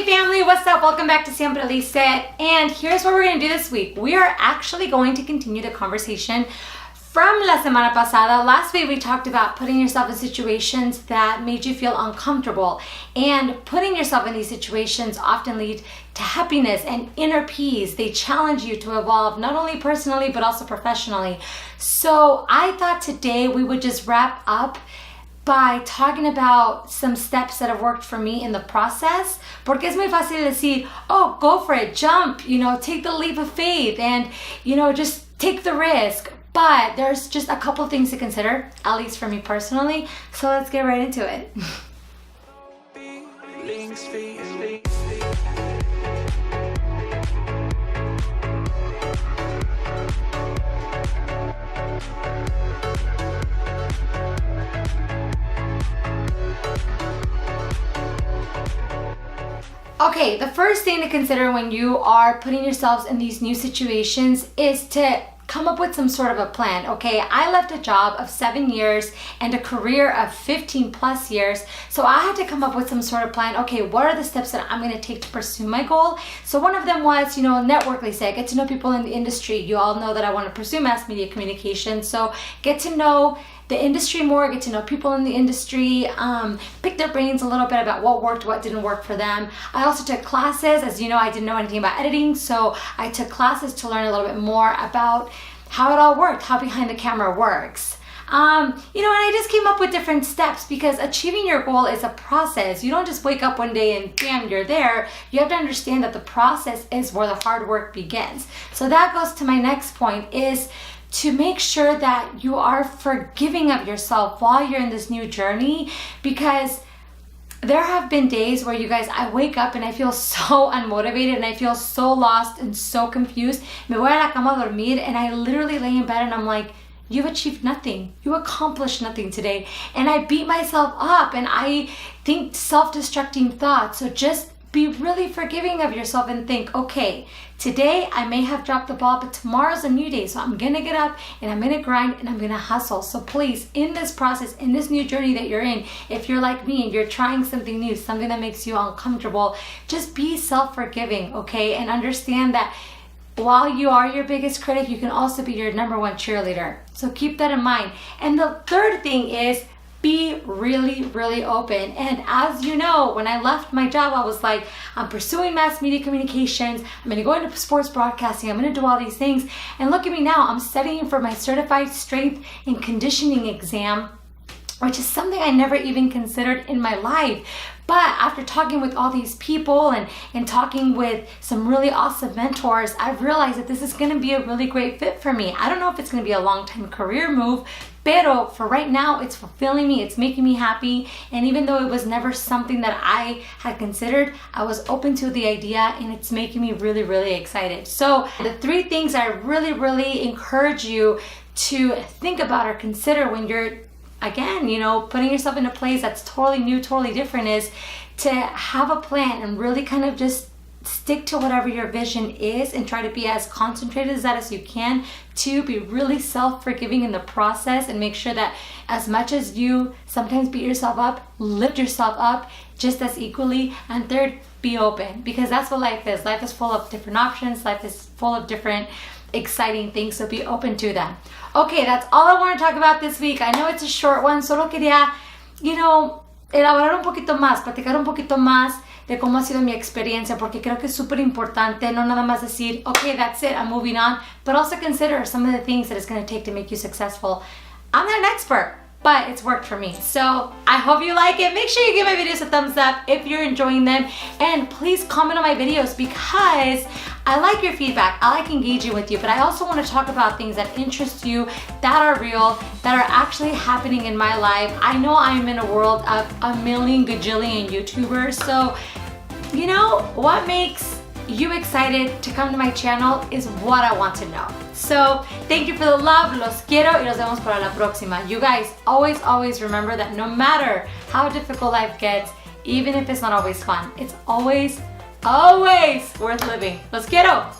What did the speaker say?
family, what's up? Welcome back to Siempre Lizette, and here's what we're going to do this week. We are actually going to continue the conversation from la semana pasada. Last week we talked about putting yourself in situations that made you feel uncomfortable, and putting yourself in these situations often lead to happiness and inner peace. They challenge you to evolve not only personally but also professionally. So I thought today we would just wrap up by talking about some steps that have worked for me in the process. Porque es muy fácil decir, oh, go for it, jump, take the leap of faith and, just take the risk. But there's just a couple things to consider, at least for me personally. So let's get right into it. Okay, the first thing to consider when you are putting yourselves in these new situations is to come up with some sort of a plan. Okay, I left a job of 7 years and a career of 15 plus years. So I had to come up with some sort of plan. Okay, what are the steps that I'm going to take to pursue my goal? So one of them was, network, Lisa. Get to know people in the industry. You all know that I want to pursue mass media communication. So get to know the industry more, get to know people in the industry, pick their brains a little bit about what worked, what didn't work for them. I also took classes. As you know, I didn't know anything about editing, so I took classes to learn a little bit more about how it all worked, how behind the camera works. And I just came up with different steps because achieving your goal is a process. You don't just wake up one day and bam, you're there. You have to understand that the process is where the hard work begins. So that goes to my next point, is to make sure that you are forgiving of yourself while you're in this new journey, because there have been days where I wake up and I feel so unmotivated and I feel so lost and so confused. Me voy a la cama a dormir and I literally lay in bed and I'm like, you've achieved nothing. You accomplished nothing today. And I beat myself up and I think self-destructing thoughts. So just be really forgiving of yourself and think, okay, today I may have dropped the ball, but tomorrow's a new day. So I'm gonna get up and I'm gonna grind and I'm gonna hustle. So please, in this process, in this new journey that you're in, if you're like me and you're trying something new, something that makes you uncomfortable, just be self-forgiving, okay? And understand that while you are your biggest critic, you can also be your number one cheerleader. So keep that in mind. And the third thing is, be really, really open. And as you know, when I left my job, I was like, I'm pursuing mass media communications. I'm going to go into sports broadcasting. I'm going to do all these things. And look at me now. I'm studying for my certified strength and conditioning exam, which is something I never even considered in my life. But after talking with all these people and talking with some really awesome mentors, I've realized that this is going to be a really great fit for me. I don't know if it's going to be a long-time career move, pero for right now, it's fulfilling me, it's making me happy. And even though it was never something that I had considered, I was open to the idea and it's making me really, really excited. So the 3 things I really, really encourage you to think about or consider when you're, again, putting yourself in a place that's totally new, totally different, is to have a plan and really kind of just stick to whatever your vision is and try to be as concentrated as that as you can. 2, be really self-forgiving in the process and make sure that as much as you sometimes beat yourself up, lift yourself up just as equally. And 3rd, be open, because that's what life is. Life is full of different options. Life is full of different exciting things, so be open to them. Okay, that's all I want to talk about this week. I know it's a short one, solo quería, elaborar un poquito más, platicar un poquito más de cómo ha sido mi experiencia, porque creo que es súper importante no nada más decir, okay, that's it, I'm moving on, but also consider some of the things that it's going to take to make you successful. I'm not an expert, but it's worked for me. So I hope you like it. Make sure you give my videos a thumbs up if you're enjoying them, and please comment on my videos because I like your feedback. I like engaging with you, but I also want to talk about things that interest you, that are real, that are actually happening in my life. I know I'm in a world of a million gajillion YouTubers, so what makes you excited to come to my channel is what I want to know. So thank you for the love, los quiero y nos vemos para la próxima. You guys always, always remember that no matter how difficult life gets, even if it's not always fun, it's always, always worth living. Los quiero.